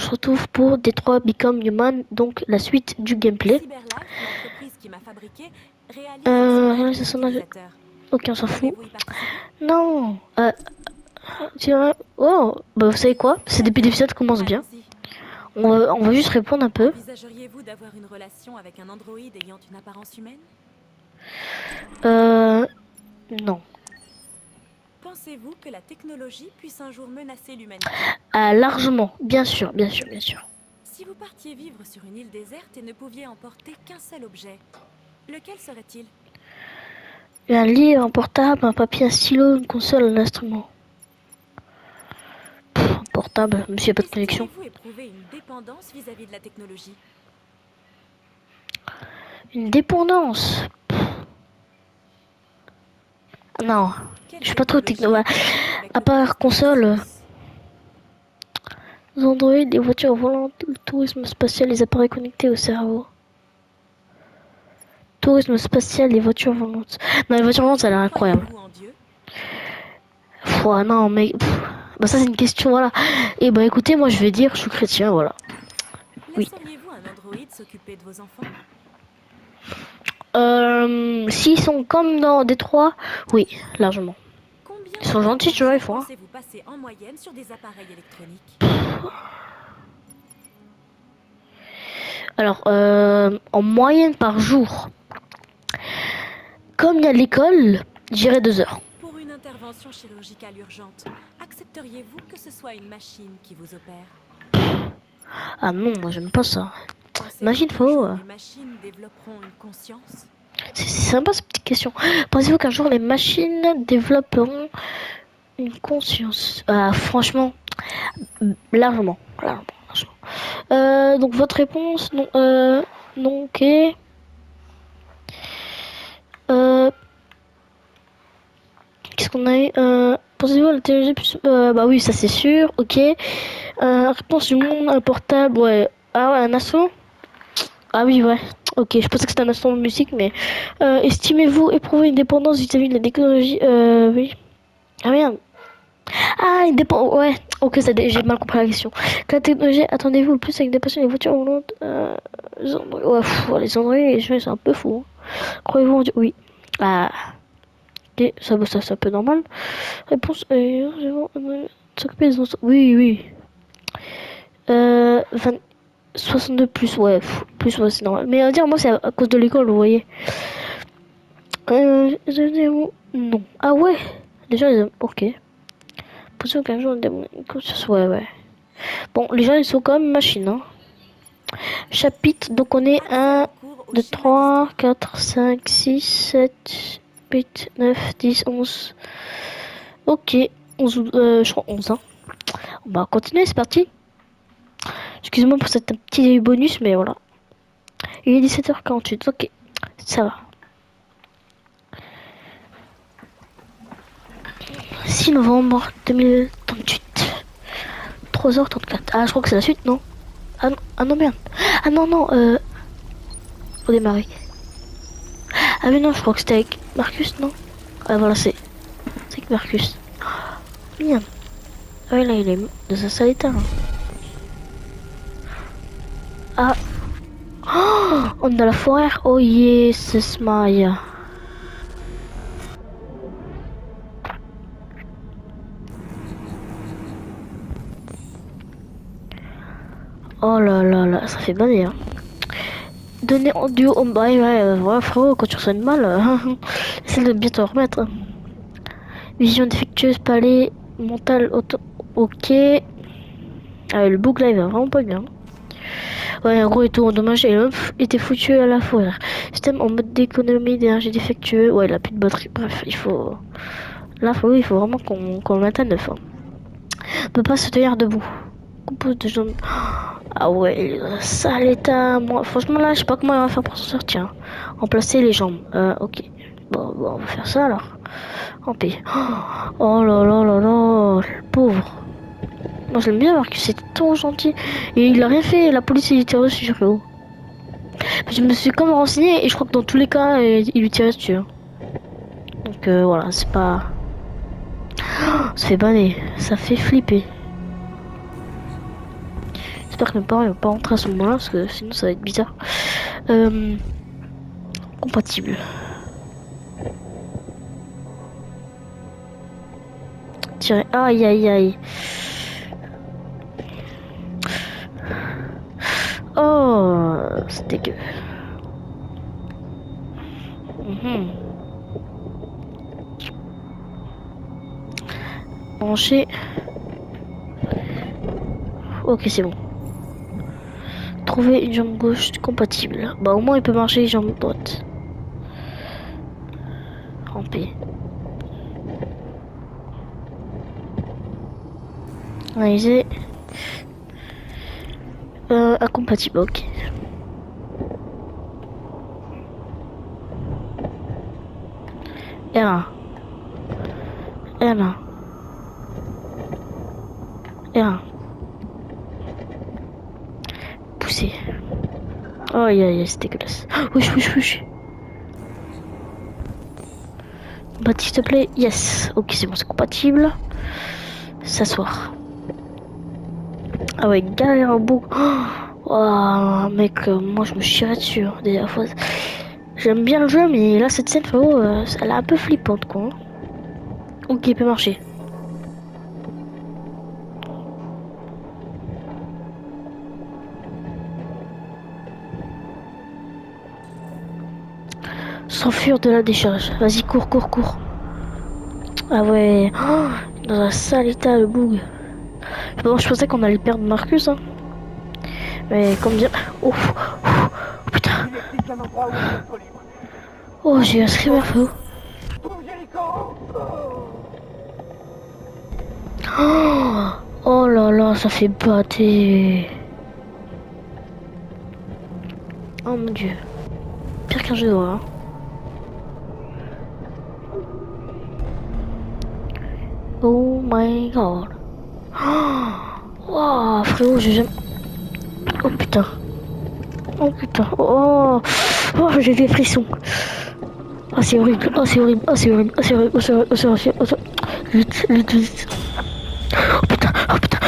se retrouve pour Detroit Become Human, donc la suite du gameplay. Cyberlife, l'entreprise qui m'a fabriqué, réalise un sondage des Réalisation utilisateurs. ok, on s'en fout. Voulez-vous y participer? Non. Tiens, oh, bah vous savez quoi? Ce début d'épisode commence bien. Allons-y. On va juste répondre un peu. Envisageriez-vous d'avoir une relation avec un androïde ayant une apparence humaine? Non. Pensez-vous que la technologie puisse un jour menacer l'humanité? Largement, bien sûr, bien sûr, bien sûr. Si vous partiez vivre sur une île déserte et ne pouviez emporter qu'un seul objet, lequel serait-il? Un livre, un portable, un papier, un stylo, une console, un instrument. Un portable, même s'il n'y a pas de connexion. Estimez-vous éprouver une dépendance vis-à-vis de la technologie? Une dépendance. Non, je suis pas trop techno. Bah, à part console, les Android, les voitures volantes, le tourisme spatial, les appareils connectés au cerveau. Tourisme spatial, les voitures volantes. Non, les voitures volantes, ça a l'air incroyable. Croyez-vous en Dieu? Non, mais bah ça c'est une question, voilà. Et bah écoutez, moi je vais dire, je suis chrétien, voilà. Oui. Laisseriez-vous un androïde s'occuper de vos enfants? S'ils sont comme dans Détroit, oui, largement. Combien Ils sont gentils, tu vois, il faut. Hein. pensez-vous passer en moyenne sur des appareils électroniques? Alors, en moyenne par jour, comme il y a l'école, j'irai 2 heures. Pour une intervention chirurgicale urgente, accepteriez-vous que ce soit une machine qui vous opère? Ah non, moi j'aime pas ça. Pensez-vous Imagine, qu'un faut. jour les machines développeront une conscience? C'est sympa cette petite question. Pensez-vous qu'un jour les machines développeront une conscience? Franchement, largement, largement, largement. Donc votre réponse, non, non, ok. Qu'est-ce qu'on a eu pensez-vous à la technologie plus... bah oui, ça c'est sûr, ok. Réponse du monde, un portable, ouais. Ah ouais, un assaut. Ah oui, ouais. Ok, je pensais que c'était un instant de musique, mais... estimez-vous éprouver une dépendance vis-à-vis de la technologie? Oui. Ah merde. Ah, une dépendance... Ouais, ok, j'ai mal compris la question. Quelle technologie attendez-vous le plus avec des passions les voitures volantes les Android... Ouais, les Android, les gens, c'est un peu fou. Hein. Croyez-vous en Dieu? Oui. Ah, ok, ça c'est un peu normal. Réponse... s'occuper des enfants. Oui, oui. 62 plus, ouais, plus, ouais, c'est normal. Mais à dire, moi, c'est à cause de l'école, vous voyez. Non. Ah ouais. Les gens, ils aiment. Ok. Pour qu'un jour, ouais, ouais. Bon, les gens, ils sont quand même machines, hein. Chapitre, donc on est Accès à 1, un cours au 2, schéma 3, d'histoire. 4, 5, 6, 7, 8, 9, 10, 11. Ok. 11, je crois 11, hein. On va continuer, c'est parti. Excusez-moi pour cette petit bonus, mais voilà. Il est 17h48, ok. Ça va. 6 novembre 2038. 3h34. Ah, je crois que c'est la suite, non? Ah non, merde. Ah non, non, faut démarrer. Ah mais non, je crois que c'était avec Marcus, non? Ah voilà, c'est avec Marcus. Merde. Ah oui, là, il est dans un sale état. Hein. Ah. Oh, on est dans la forêt. Oh yes, Maya. Oh là là là, ça fait bander, hein. Donner en duo, oh bah ouais, frérot, quand tu reçois une balle, essaie de bien te remettre. Hein. Vision défectueuse, palais, mental, auto... Ok. Ah ouais, le bouc là, il va vraiment pas bien. Ouais, en gros, il est tout endommagé. Et hop, il était foutu à la fois. Système en mode d'économie d'énergie défectueux. Ouais, il a plus de batterie. Bref, il faut... Là, il faut vraiment qu'on le mette à neuf. Hein. On peut pas se tenir debout. Compose de jambes. Ah ouais, il est dans un sale état. Moi, franchement, là, je sais pas comment il va faire pour s'en sortir. Remplacer les jambes. Ok. Bon, on va faire ça alors. En paix. Oh là là là là. Le pauvre. Moi, je l'aime bien parce que c'est trop gentil. Et il a rien fait. La police, il était reçu, frérot. Je me suis comme renseigné et je crois que dans tous les cas, il lui tirait dessus. Hein. Donc voilà, c'est pas... Ça fait banner, ça fait flipper. J'espère que mes parents ne vont pas rentrer à ce moment-là parce que sinon ça va être bizarre. Compatible. Tirer. Aïe aïe aïe. Oh, c'est dégueu. Mhm. Brancher. Ok, c'est bon. Trouver une jambe gauche compatible. Bah au moins il peut marcher jambe droite. Ramper. Analyser. Incompatible, ok. R1. R1. R1. Pousser. Oh aïe aïe, c'est dégueulasse. Wesh, wesh, wesh. Bah s'il te plaît, yes. Ok, c'est bon, c'est compatible. S'asseoir. Ah ouais, galère un bout. Oh, mec, moi je me chierais dessus. Hein, des fois. J'aime bien le jeu, mais là cette scène, frérot, elle est un peu flippante quoi. Hein. Ok, il peut marcher. S'enfuir de la décharge. Vas-y, cours, cours, cours. Ah ouais. Oh, dans un sale état, le boug. Bon, je pensais qu'on allait perdre Marcus. Hein. Mais comme dire. Oh, oh, putain. Oh, j'ai eu un screamer, frérot. Oh, oh là là, ça fait pâter. Oh mon dieu. Pire qu'un jeu de rôle. Hein. Oh my god. Oh, wow, frérot, j'ai jamais. Oh putain. Oh putain. Oh, oh j'ai des frissons. Oh c'est horrible. Oh c'est horrible. Oh c'est horrible. Oh c'est horrible. Oh c'est horrible. Oh c'est horrible. Oh, vite, vite, vite. Oh putain. Oh putain.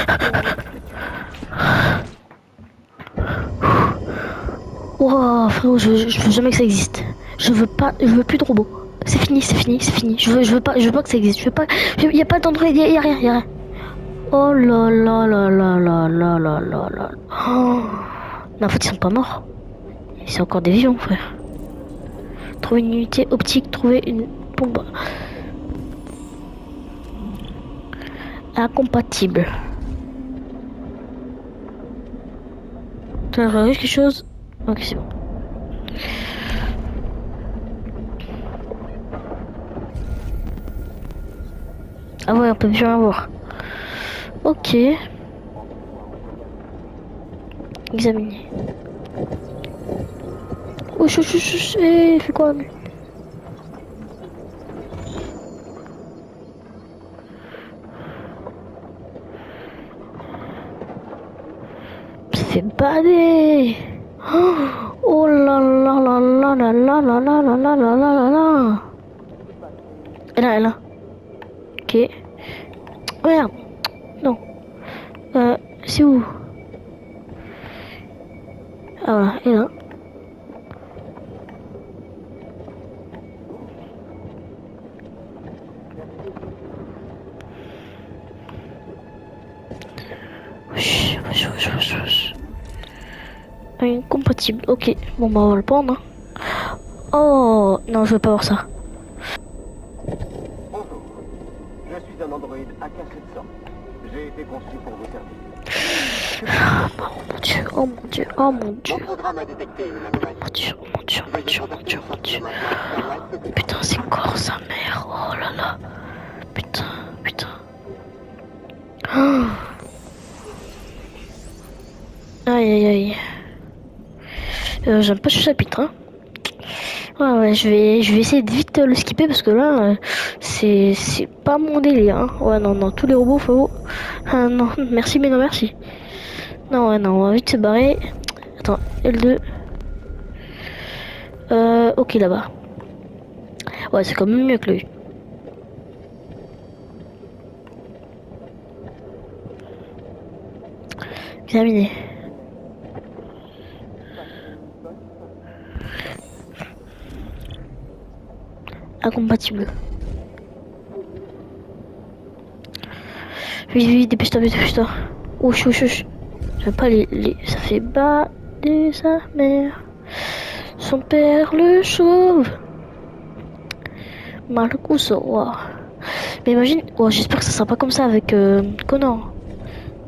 Wow, frérot, je veux jamais que ça existe. Je veux pas. Je veux plus de robots. C'est fini, c'est fini, c'est fini. Je veux pas que ça existe. Je veux pas. Y a pas d'endroit. Y a rien, y a rien. Oh là là là là là là là là là. Oh. Mais en fait, ils sont pas morts. C'est encore des vivants, frère. Trouver une unité optique, trouver une bombe. Incompatible. T'as regardé quelque chose? Ok, c'est bon. Ah ouais, on peut plus rien voir. Ok. Examiner. Oh, fais quoi, lui? Ça fait bader. Oh là là là là là là là là là là là là là là. Elle est là. Ok. Merde. Non. C'est où? Ah voilà, elle est là. Wesh, wesh, wesh, wesh, wesh. Incompatible. Ok. Bon bah on va le prendre. Hein. Oh non, je veux pas voir ça. Bonjour, je suis un androïde AK-700. J'ai été conçu pour vous servir. Oh mon dieu, oh mon dieu, oh mon dieu. Mon programme a détecté une anomalie. Mon dieu, mon dieu, mon dieu, mon dieu, mon dieu. Putain, c'est quoi sa mère? Oh là là. Putain, putain. Oh. Aïe aïe aïe. J'aime pas ce chapitre. Hein. Ouais, je vais essayer de vite le skipper parce que là, c'est pas mon délire. Hein. Ouais, non, non, tous les robots, faut. Ah, non, merci, mais non, merci. Non, ouais, non, on va vite se barrer. Attends, L2. Ok, là-bas. Ouais, c'est quand même mieux que lui. Examiner. Incompatible. Vite, vite, dépêche-toi, dépêche-toi. Ouch, ouch, ouch. J'aime pas ça fait bader sa mère. Son père le chauve. Marcus, wow. Mais imagine, oh, j'espère que ça sera pas comme ça avec Connor.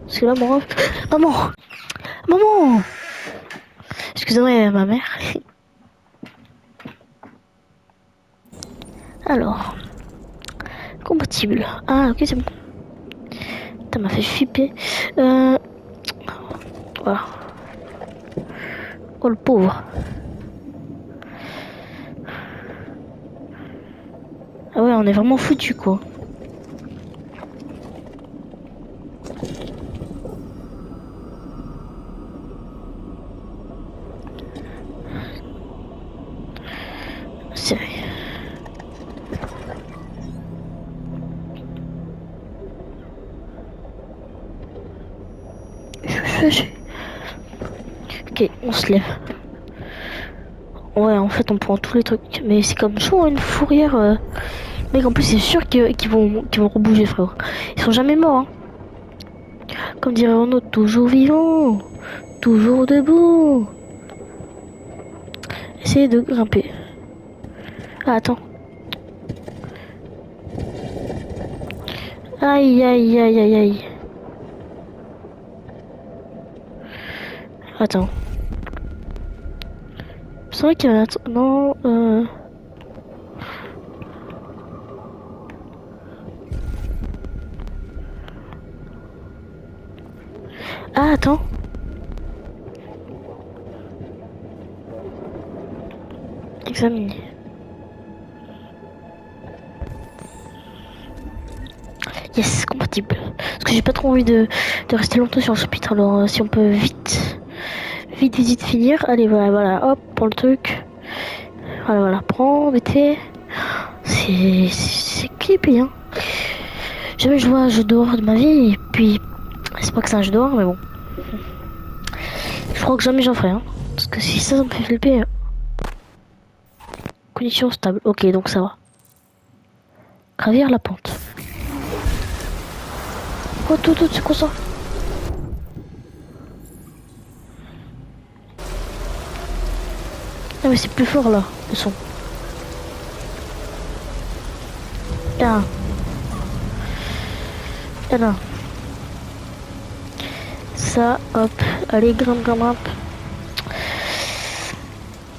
Parce que là, mon ref... Maman! Maman! Excusez-moi, ma mère. Alors. Compatible. Ah, ok, c'est bon. Ça m'a fait flipper. Voilà. Oh, le pauvre. Ah ouais, on est vraiment foutu, quoi. C'est vrai. Ok, on se lève. Ouais, en fait, on prend tous les trucs. Mais c'est comme chaud, une fourrière. Mec, en plus, c'est sûr qu'ils vont rebouger, frère. Ils sont jamais morts, hein. Comme dirait Renaud, toujours vivant, toujours debout. Essayez de grimper. Ah, attends. Aïe, aïe, aïe, aïe, aïe. Attends. C'est vrai qu'il y a un... Non, Ah, attends. Examiner. Yes, compatible. Parce que j'ai pas trop envie de rester longtemps sur le chapitre. Alors, si on peut vite finir. Allez, voilà, hop, prends le truc. Voilà, prends, vite fait. C'est creepy, hein. Jamais joué à un jeu d'horreur de ma vie. Et puis, c'est pas que c'est un jeu d'horreur, mais bon. Je crois que jamais j'en ferai, hein. Parce que si ça me fait flipper. Condition stable. Ok, donc ça va. Gravir la pente. Oh, tout, c'est quoi ça? Ah, mais c'est plus fort là, le son. Là. Là. Ça, hop. Allez, grimpe.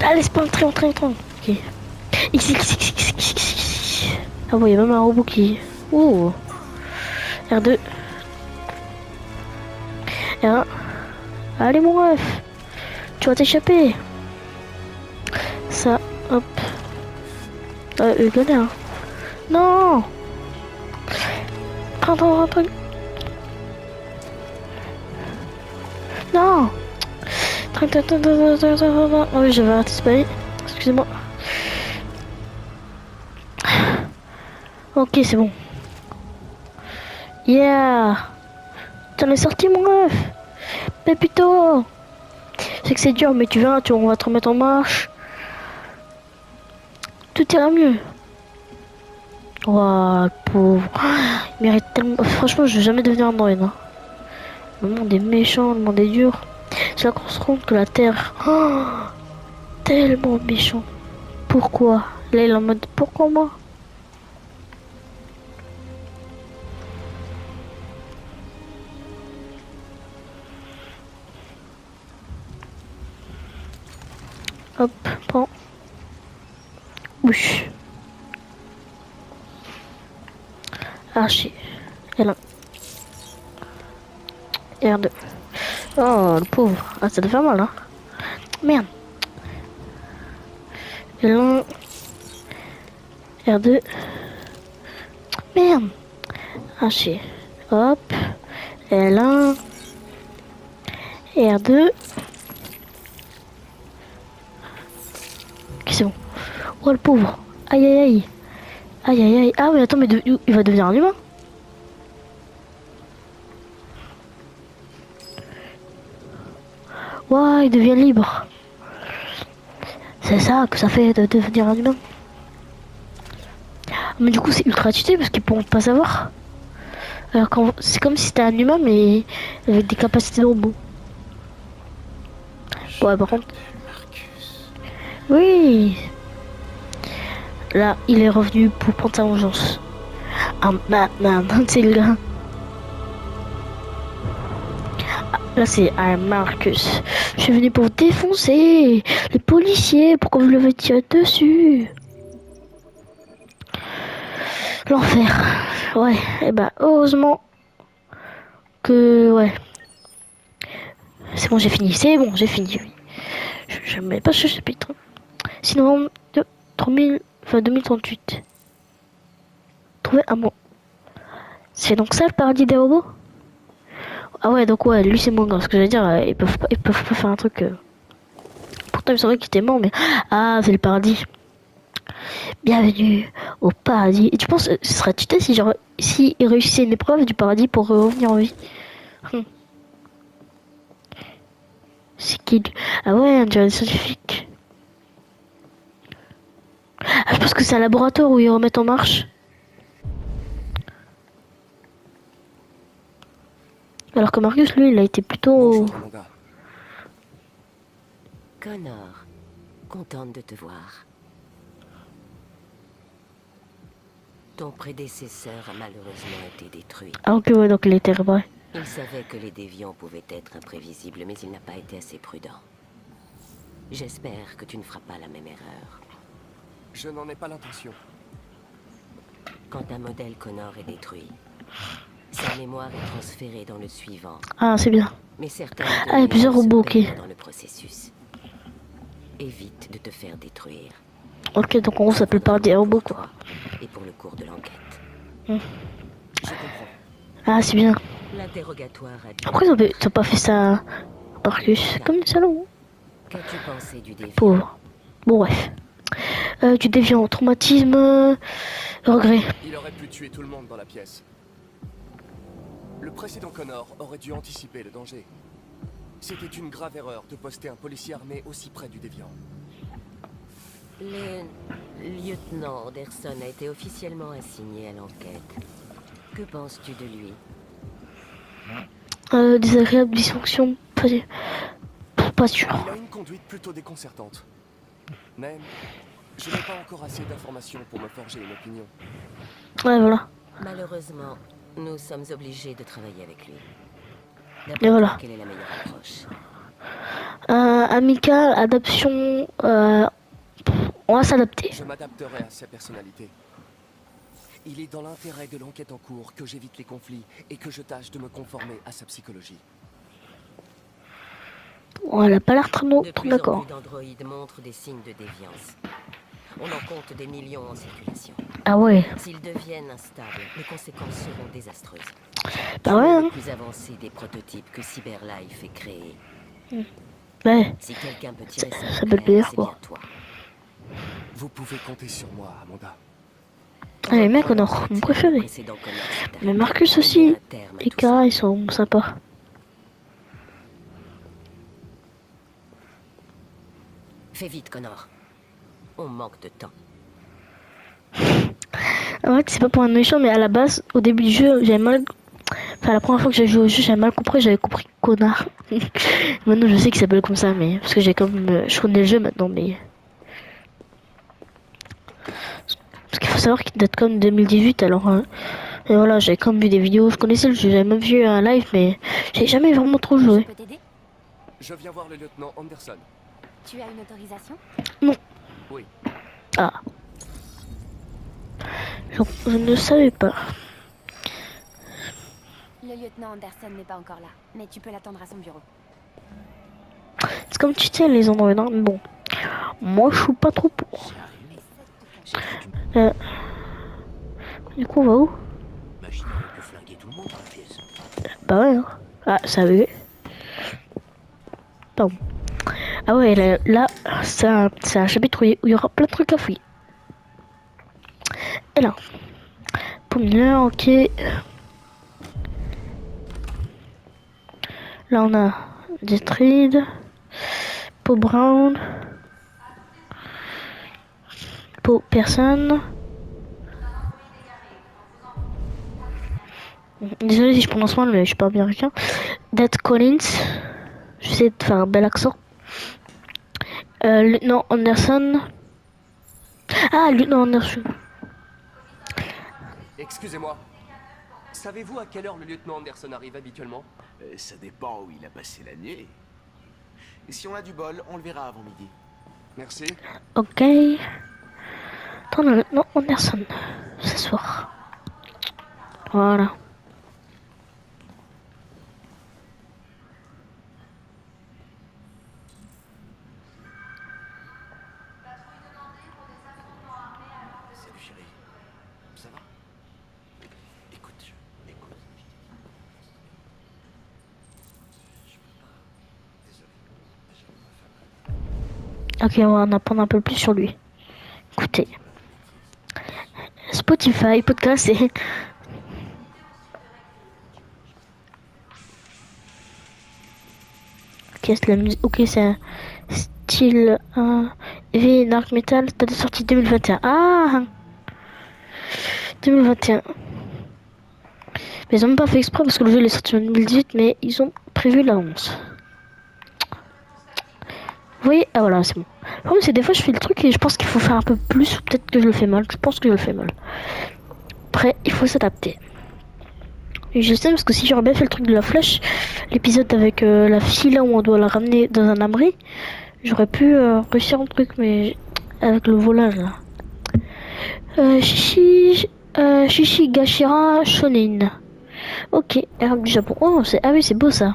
Allez, c'est pas entrer. Ok. X. Ah bon, il y a même un robot qui... Oh. R2. R1. Allez, mon ref. Tu vas t'échapper. Ça, hop. Gagner. Non. Prends. Non. Ah oui, j'avais anticipé. Excusez-moi. Ok, c'est bon. Yeah. T'en es sorti, mon ref. Pépito. Je sais que c'est dur, mais tu viens, on va te remettre en marche. Tout ira mieux. Waouh, pauvre. Il mérite tellement... Franchement, je vais jamais devenir un droïde, hein. Le monde est méchant, le monde est dur. C'est là qu'on se rend compte que la Terre... Oh, tellement méchant. Pourquoi? Là, il est en mode... Pourquoi moi? Hop, prends. Bouche. Archer. L1. R2. Oh, le pauvre. Ah, ça doit faire mal, hein. Merde. L1. R2. Merde. Archer. Hop. L1. R2. Ok, c'est bon. Oh, le pauvre. Aïe. Ah oui, attends, mais il va devenir un humain. Ouais, il devient libre. C'est ça que ça fait de devenir un humain. Mais du coup, c'est ultra cheaté parce qu'ils pourront pas savoir. Alors c'est comme si c'était un humain, mais avec des capacités de robot. Ouais, par contre. Oui. Là, il est revenu pour prendre sa vengeance. Ah, c'est le gars. Ah, là, c'est un Marcus. Je suis venu pour vous défoncer. Les policiers, pourquoi vous l'avez tiré dessus? L'enfer. Ouais, et bah, heureusement que... Ouais. C'est bon, j'ai fini. C'est bon, j'ai fini. Je ne mets pas ce chapitre. Sinon, 3000... Enfin, 2038. Trouver un mot. C'est donc ça le paradis des robots? Ah ouais, donc ouais, lui c'est mon gars. Ce que j'allais dire, ils peuvent pas faire un truc. Pourtant, il me semblait qu'il était mort, mais ah, c'est le paradis. Bienvenue au paradis. Et tu penses, ce serait cheaté si genre, si il réussissait une épreuve du paradis pour revenir en vie. C'est qui? Ah ouais, un dirait scientifique. Ah, je pense que c'est un laboratoire où ils remettent en marche. Alors que Marcus, lui, il a été plutôt... Bonjour, mon gars. Connor, contente de te voir. Ton prédécesseur a malheureusement été détruit. Ah ok, ouais, donc il était vrai. Il savait que les déviants pouvaient être imprévisibles, mais il n'a pas été assez prudent. J'espère que tu ne feras pas la même erreur. Je n'en ai pas l'intention. Quand un modèle Connor est détruit, sa mémoire est transférée dans le suivant. Ah, c'est bien. Mais certaines Ah, il y a plusieurs données se robots, ok. perdent dans le processus. Évite de te faire détruire. Ok, donc en gros, ça s'appelle paradis des robots, quoi. Et pour le cours de l'enquête. Je comprends. Ah, c'est bien. L'interrogatoire a dit... Après, ils ont pas fait ça, Marcus. Comme des salons. Qu'as-tu pensé du déviant? Pauvre. Bon, bref. Du déviant, traumatisme, regret. Il aurait pu tuer tout le monde dans la pièce. Le précédent Connor aurait dû anticiper le danger. C'était une grave erreur de poster un policier armé aussi près du déviant. Le lieutenant Anderson a été officiellement assigné à l'enquête. Que penses-tu de lui? Désagréable, dysfonction, pas sûr. Il a une conduite plutôt déconcertante. Mais je n'ai pas encore assez d'informations pour me forger une opinion. Ouais, voilà. Malheureusement, nous sommes obligés de travailler avec lui. Et D'après voilà. toi, quelle est la meilleure approche? Amical, adaptation, on va s'adapter. Je m'adapterai à sa personnalité. Il est dans l'intérêt de l'enquête en cours que j'évite les conflits et que je tâche de me conformer à sa psychologie. On elle a pas l'air trop De plus en d'accord. plus d'androïdes montrent des signes de déviance. On en compte des millions en circulation. Ah ouais. S'ils deviennent instables, les conséquences seront désastreuses. Bah ouais, Le hein. plus avancé des prototypes que CyberLife ait créé. Ouais. Si quelqu'un peut tirer ça, Ça peut le pire, c'est quoi. bien toi. Vous pouvez compter sur moi, Amanda. Ah, les mecs, Connor, mon préféré. Mais Marcus aussi. Et Kara, ils sont sympas. Fais vite, Connor. On manque de temps. En fait, c'est pas pour un méchant, mais à la base, au début du jeu, j'avais mal. Enfin, la première fois que j'ai joué au jeu, j'avais mal compris, j'avais compris connard. Maintenant, je sais qu'il s'appelle comme ça, mais. Parce que j'ai comme. Je connais le jeu maintenant, mais. Parce qu'il faut savoir qu'il date comme 2018, alors. Et voilà, j'avais comme vu des vidéos, je connaissais le jeu, j'avais même vu un live, mais j'ai jamais vraiment trop Je joué. peux t'aider? Je viens voir le lieutenant Anderson. Tu as une autorisation? Oui. Ah. Je ne savais pas. Le lieutenant Anderson n'est pas encore là, mais tu peux l'attendre à son bureau. C'est comme tu sais, les androïdes, hein, mais bon. Moi, je suis pas trop pour. Du coup, on va où? Machine peut flinguer tout le monde dans la pièce. Bah ouais, hein. Ah, ça avait. Pardon. Ah ouais, là c'est un chapitre où il y aura plein de trucs à fouiller. Et là. Pour mineur, ok. Là, on a Detroit, Peau Brown, Peau Personne. Désolé si je prononce mal, mais je suis pas américain. Dad Collins. J'essaie de faire un bel accent. Lieutenant Anderson. Ah, lieutenant Anderson. Excusez-moi. Savez-vous à quelle heure le lieutenant Anderson arrive habituellement? Ça dépend où il a passé la nuit. Et si on a du bol, on le verra avant midi. Merci. Ok. Attends, le lieutenant Anderson. Ce soir. Voilà. Salut chérie. Ça va? Écoute, écoute. Je peux pas. Désolé. Ok, on va en apprendre un peu plus sur lui. Écoutez. Spotify, podcast et... Ok, c'est la musique. Ok, c'est un style heavy dark metal. Date de sortie 2021. Ah 2021. Mais ils ont même pas fait exprès parce que le jeu est sorti en 2018, mais ils ont prévu l'annonce. Vous voyez? Ah voilà, c'est bon. Le problème, c'est des fois je fais le truc et je pense qu'il faut faire un peu plus, ou peut-être que je le fais mal. Je pense que je le fais mal. Après, il faut s'adapter. Et je sais parce que si j'aurais bien fait le truc de la flèche, l'épisode avec la fille là où on doit la ramener dans un abri, j'aurais pu réussir un truc, mais avec le volage là. Shishigashira Shonin. Ok, herbe du Japon. Oh, c'est... Ah oui, c'est beau ça.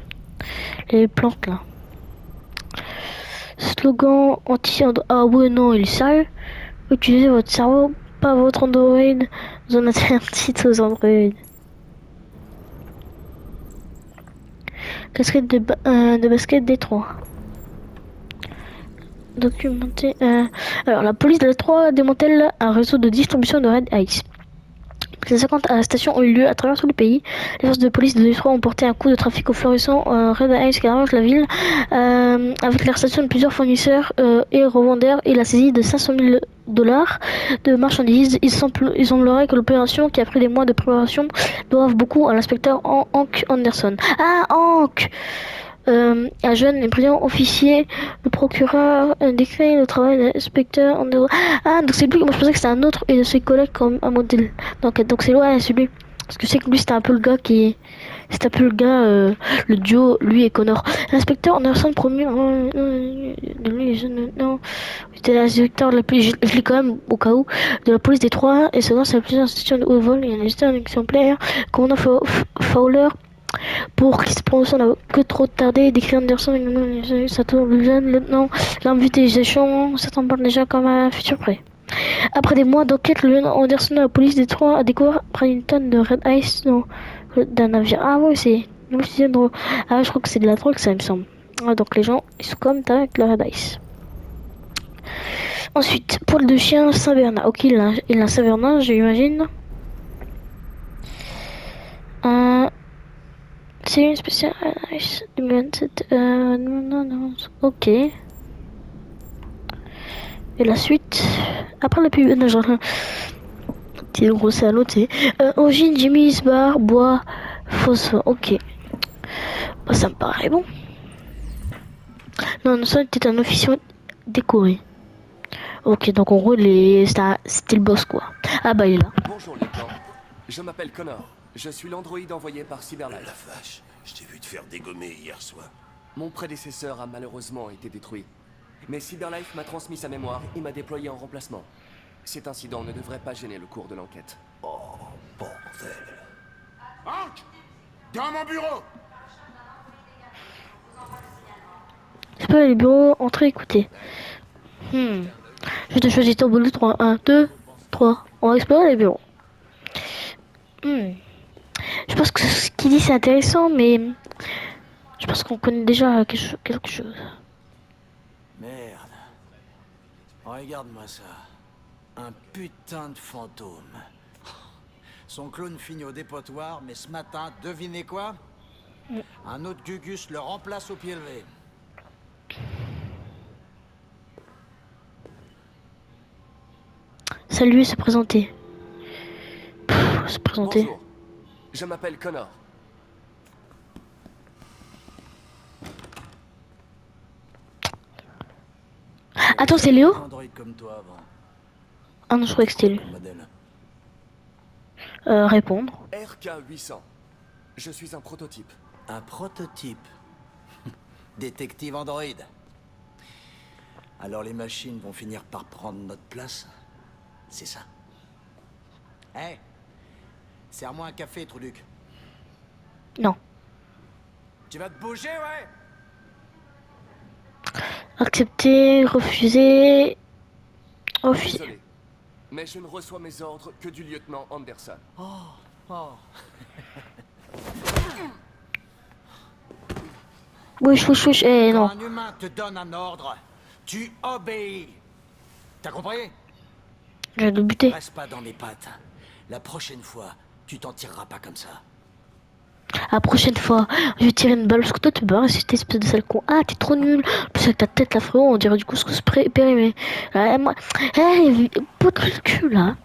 Les plantes là. Slogan anti... Ah ouais, non, il est sérieux. Utilisez votre cerveau, pas votre Android. Zone interdite aux Android. Casquette de basket Détroit. Documenté. Alors, la police de Détroit démantèle un réseau de distribution de Red Ice. Les 50 arrestations ont eu lieu à travers tout le pays. Les forces de police de Détroit ont porté un coup de trafic au florissant Red Ice qui ravage la ville avec l'arrestation de plusieurs fournisseurs et revendeurs et la saisie de 500 000 dollars de marchandises. Il semblerait que l'opération, qui a pris des mois de préparation, doive beaucoup à l'inspecteur Hank Anderson. Ah, Hank! Un jeune et brillant officier, le procureur décrit le travail de l'inspecteur Anderson. Ah, donc c'est lui, moi je pensais que c'était un autre et de ses collègues comme un modèle. Donc c'est ouais, c'est lui. Parce que je sais que lui c'était un peu le gars qui... C'était un peu le gars, le duo, lui et Connor. L'inspecteur Anderson promu... de lui, non. C'était l'inspecteur de la police, je l'ai quand même au cas où, de la police des Trois et selon sa plusieurs institutions de haut vol, il y en a un exemplaire, commandant Fowler, pour qui se prononce, on n'a que trop tardé d'écrire Anderson, ça tourne le jeune lieutenant, l'invitation, ça t'en parle déjà comme un futur prêt. Après des mois d'enquête, le lieutenant Anderson de la police des Trois a découvert près d'une tonne de Red Ice d'un navire. Ah ouais, c'est... Ah, je crois que c'est de la drogue, ça, il me semble. Ah, donc les gens, ils sont comme avec le Red Ice. Ensuite, poil de chien Saint-Bernard. Ok, il a un Saint-Bernard, j'imagine. C'est une spéciale Ice 2027. Non. Ok. Et la suite. Après la pub. Non, genre. T'es gros salaud, t'es. Origine, Jimmy's Bar, bois, phosphore. Ok. Bah, ça me paraît bon. Non, ça était un officier décoré. Ok, donc en gros, c'était le boss quoi. Ah bah il est là. Bonjour, lieutenant. Je m'appelle Connor. Je suis l'androïde envoyé par Cyberlife. La vache, je t'ai vu te faire dégommer hier soir. Mon prédécesseur a malheureusement été détruit. Mais Cyberlife m'a transmis sa mémoire et m'a déployé en remplacement. Cet incident ne devrait pas gêner le cours de l'enquête. Oh, bordel. Hank! Dans mon bureau! C'est pas les bureaux, entrée, écoutez. Je te choisis ton boulot 3. 1, 2, 3. On va explorer les bureaux. Je pense que ce qu'il dit c'est intéressant, mais je pense qu'on connaît déjà quelque chose. Merde. Regarde-moi ça. Un putain de fantôme. Son clone finit au dépotoir, mais ce matin, devinez quoi? Un autre Gugus le remplace au pied levé. Salut, se présenter. Se présenter. Bonjour. Je m'appelle Connor. Attends, c'est Léo? Android comme toi avant. Ah non, je croyais que c'était lui. Ton modèle. Répondre. RK-800. Je suis un prototype. Un prototype. Détective Android. Alors les machines vont finir par prendre notre place? C'est ça? Hé, serre-moi un café, Truduc. Non. Tu vas te bouger, ouais? Accepter, refuser. Refuser. Désolé, mais je ne reçois mes ordres que du lieutenant Anderson. Oh. Wesh, wesh, wesh. Eh Quand non. un humain te donne un ordre, tu obéis. T'as compris? J'ai de buter. Reste pas dans mes pattes. La prochaine fois, tu t'en tireras pas comme ça. La prochaine fois, je vais tirer une balle parce que toi tu peux pas résister, espèce de sale con. Ah, t'es trop nul. En plus, avec ta tête là, frérot, on dirait du couscous périmé. Moi, pot de cul là.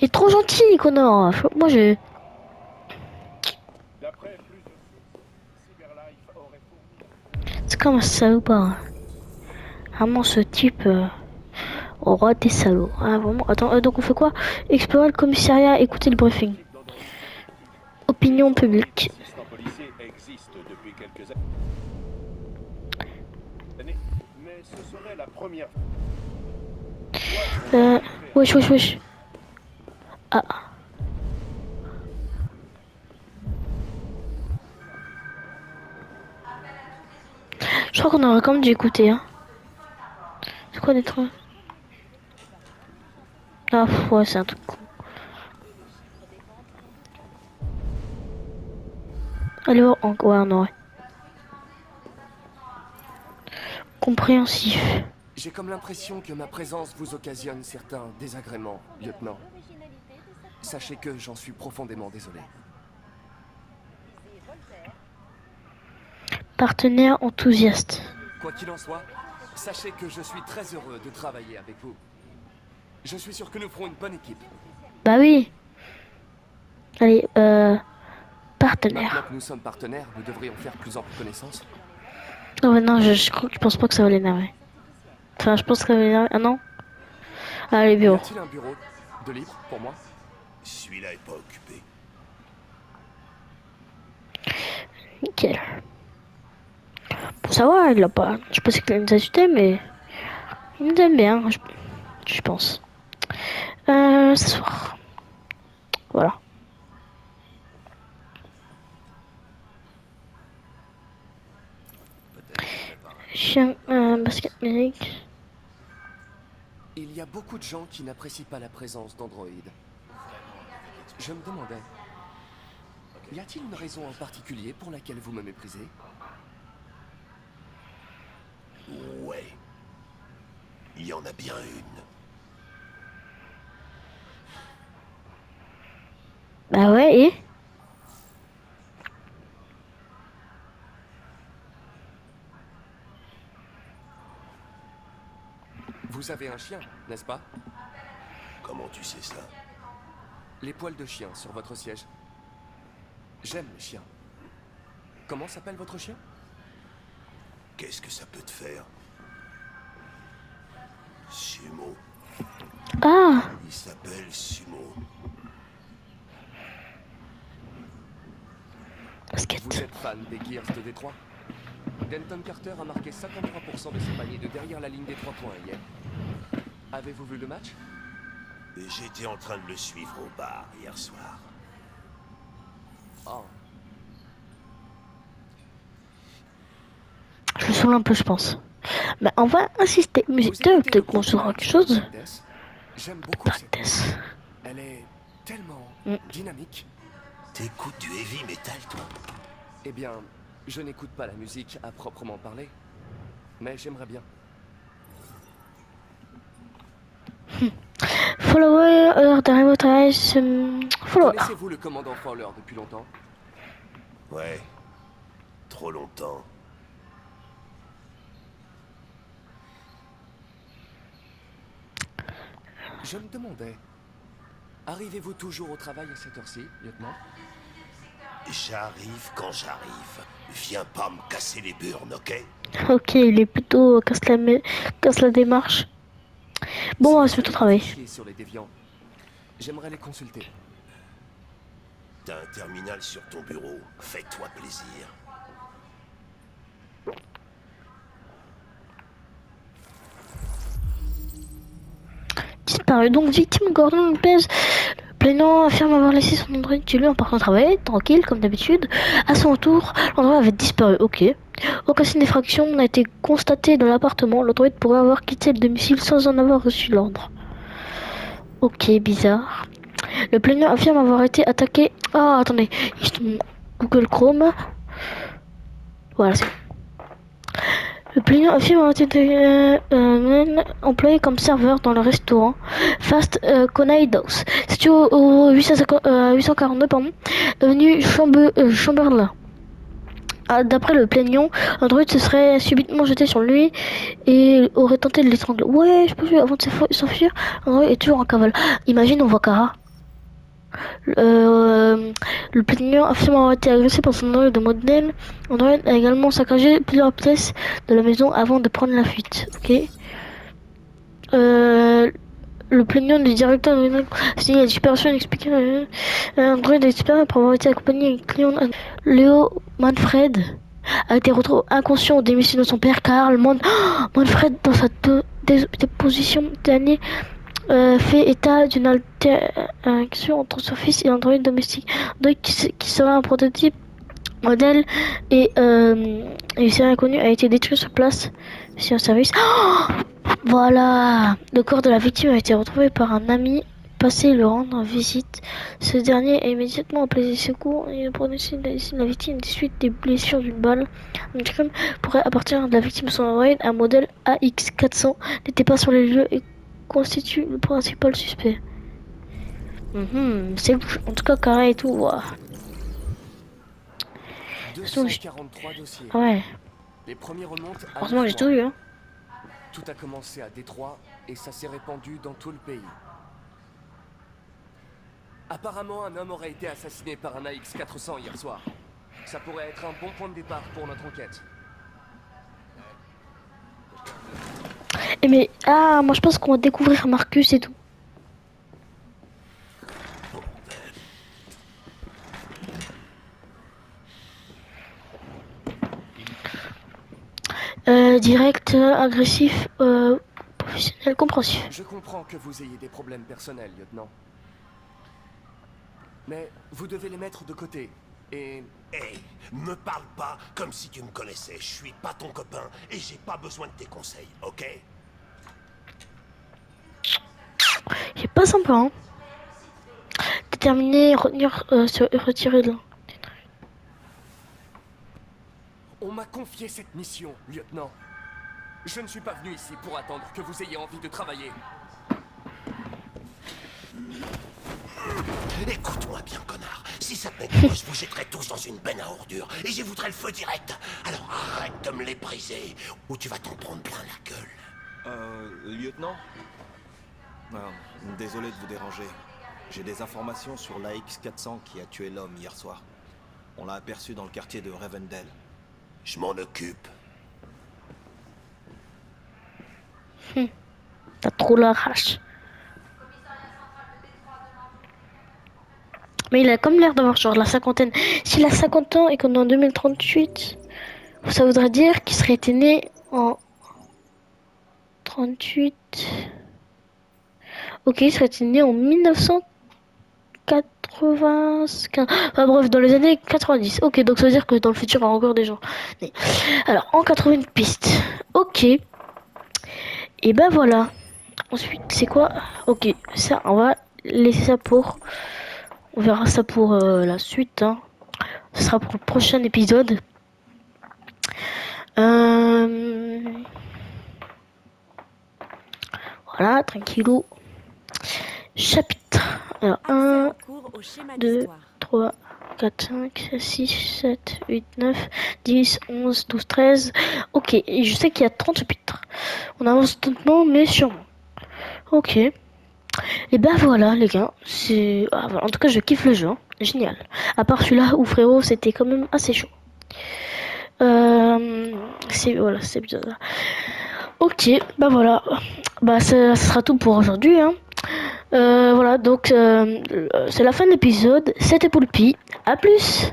Il est trop gentil, Connor. Moi, j'ai. C'est comme un salopard. Vraiment, ce type. Au roi des salauds. Ah, vraiment. Attends, donc on fait quoi? Explorer le commissariat, écouter le briefing. Opinion publique. L'assistant policier existe depuis quelques années, mais ce serait la première. Wesh, wesh, wesh. Ah. Je crois qu'on aurait quand même dû écouter, hein. C'est quoi des trucs? Ah, ouais, c'est un truc con. Allez, ouais, on aurait. Compréhensif. J'ai comme l'impression que ma présence vous occasionne certains désagréments, lieutenant. Sachez que j'en suis profondément désolé. Partenaire enthousiaste. Quoi qu'il en soit, sachez que je suis très heureux de travailler avec vous. Je suis sûr que nous ferons une bonne équipe. Bah oui. Allez, Maintenant partenaire. que nous sommes partenaires, nous devrions faire plus ample connaissance. Non, mais non, je pense pas que ça va l'énerver. Enfin, je pense que ça va l'énerver. Ah non? Allez, Y bureau. a-t-il un bureau de libre pour moi? Celui-là est pas occupé. Nickel. Pour savoir, il a pas. Je pensais qu'il nous insultait, mais. Il nous aime bien, je pense. S'asseoir. Voilà. Chien, basket, musique. Il y a beaucoup de gens qui n'apprécient pas la présence d'androïdes. Je me demandais, y a-t-il une raison en particulier pour laquelle vous me méprisez? Ouais. Il y en a bien une. Bah ouais, et Vous avez un chien, n'est-ce pas? Comment tu sais ça? Les poils de chien sur votre siège. J'aime les chiens. Comment s'appelle votre chien? Qu'est-ce que ça peut te faire? Sumo. ah, Il s'appelle Sumo. basket. Vous êtes fan des Gears de Détroit? Denton Carter a marqué 53% de ses paniers de derrière la ligne des 3 points hier. Avez-vous vu le match? J'étais en train de le suivre au bar hier soir. Oh, Je me saoule un peu, je pense. Mais on va insister. Musique vous écoutez peut-être le qu'on groupe saura quelque March chose. Death? J'aime beaucoup cette Death. musique. Elle est tellement dynamique. T'écoutes du heavy metal, toi? Eh bien, je n'écoute pas la musique à proprement parler, mais j'aimerais bien. Follower, heure d'arrivée au travail, follower. Connaissez-vous le commandant Fowler depuis longtemps? Ouais. Trop longtemps. Je me demandais, arrivez-vous toujours au travail à cette heure-ci, lieutenant? J'arrive quand j'arrive. Viens pas me casser les burnes, ok? Ok, il est plutôt casse la démarche. Bon, on va se mettre au travail. Sur les déviants. J'aimerais les consulter. T'as un terminal sur ton bureau. Fais-toi plaisir. Disparu. Donc, victime Gordon Lopez. Le plaignant affirme avoir laissé son Android chez lui en partant travailler, tranquille, comme d'habitude. À son retour, l'Android avait disparu. Ok. Aucun signe d'effraction n'a été constaté dans l'appartement. L'Android pourrait avoir quitté le domicile sans en avoir reçu l'ordre. Ok, bizarre. Le plaignant affirme avoir été attaqué. Ah, attendez. Google Chrome. Voilà, c'est bon. Le plaignant affirme avoir été employé comme serveur dans le restaurant Fast Coney House, situé au 842, avenue Chamberlain. D'après le plaignant, Android se serait subitement jeté sur lui et aurait tenté de l'étrangler. Ouais, je peux vu avant de s'enfuir. Android est toujours en cavale. Imagine, on voit Kara. Le plaignant affirme avoir été agressé par son Android de modèle. Android a également saccagé plusieurs pièces de la maison avant de prendre la fuite. Ok. Le plaignant du directeur de la disparition explique Android a disparu après avoir été accompagné d'un client. Léo Manfred a été retrouvé inconscient au domicile de son père Karl Manfred dans sa déposition dernier fait état d'une interaction entre son fils et l'android domestique. Android qui serait un prototype modèle et il serait inconnu a été détruit sur place sur un service. Voilà, le corps de la victime a été retrouvé par un ami passé le rendre visite. Ce dernier a immédiatement appelé les secours et a prononcé la victime des suites des blessures d'une balle. Un crime pourrait appartenir de la victime. Son Android, un modèle AX400, n'était pas sur les lieux et constitue le principal suspect. C'est en tout cas carré et tout. Wow. 243 dossiers. Ouais. Les premiers remontent à Heureusement que j'ai tout vu. Hein. Tout a commencé à Détroit et ça s'est répandu dans tout le pays. Apparemment, un homme aurait été assassiné par un AX400 hier soir. Ça pourrait être un bon point de départ pour notre enquête. Mais moi je pense qu'on va découvrir Marcus et tout. Direct, agressif, professionnel, compréhensif. Je comprends que vous ayez des problèmes personnels, lieutenant. Mais vous devez les mettre de côté. Et... Hey, me parle pas comme si tu me connaissais. Je suis pas ton copain et j'ai pas besoin de tes conseils, ok? C'est pas sympa, hein. Déterminé, retenir, se retirer de là. On m'a confié cette mission, lieutenant. Je ne suis pas venu ici pour attendre que vous ayez envie de travailler. Écoute-moi bien, connard. Si ça te met de moi, je vous jetterai tous dans une benne à ordures et j'y voudrais le feu direct. Alors arrête de me les briser ou tu vas t'en prendre plein la gueule. Lieutenant? Désolé de vous déranger. J'ai des informations sur l'AX400 qui a tué l'homme hier soir. On l'a aperçu dans le quartier de Rivendell. Je m'en occupe. T'as trop la rage. Mais il a comme l'air d'avoir genre la cinquantaine. S'il a 50 ans et qu'on est en 2038, ça voudrait dire qu'il serait été né en 38. Ok, il serait été né en 1995. Enfin bref, dans les années 90. Ok, donc ça veut dire que dans le futur, il y aura encore des gens. Mais... Alors, en 80 pistes. Ok. Et ben voilà. Ensuite, c'est quoi? Ok, ça, on va laisser ça pour... On verra ça pour la suite. Hein. Ce sera pour le prochain épisode. Voilà, tranquillou. Chapitre. Alors, 1, 2, 3, 4, 5, 6, 7, 8, 9, 10, 11, 12, 13. Ok, et je sais qu'il y a 30 chapitres. On avance lentement, mais sûrement. Ok. Et ben voilà les gars, voilà. En tout cas je kiffe le jeu, hein. Génial. À part celui-là où frérot c'était quand même assez chaud. Voilà, c'est bien ça. Ok, bah voilà, bah ça sera tout pour aujourd'hui, hein. Voilà, donc c'est la fin de l'épisode. C'était Poulpi. À plus.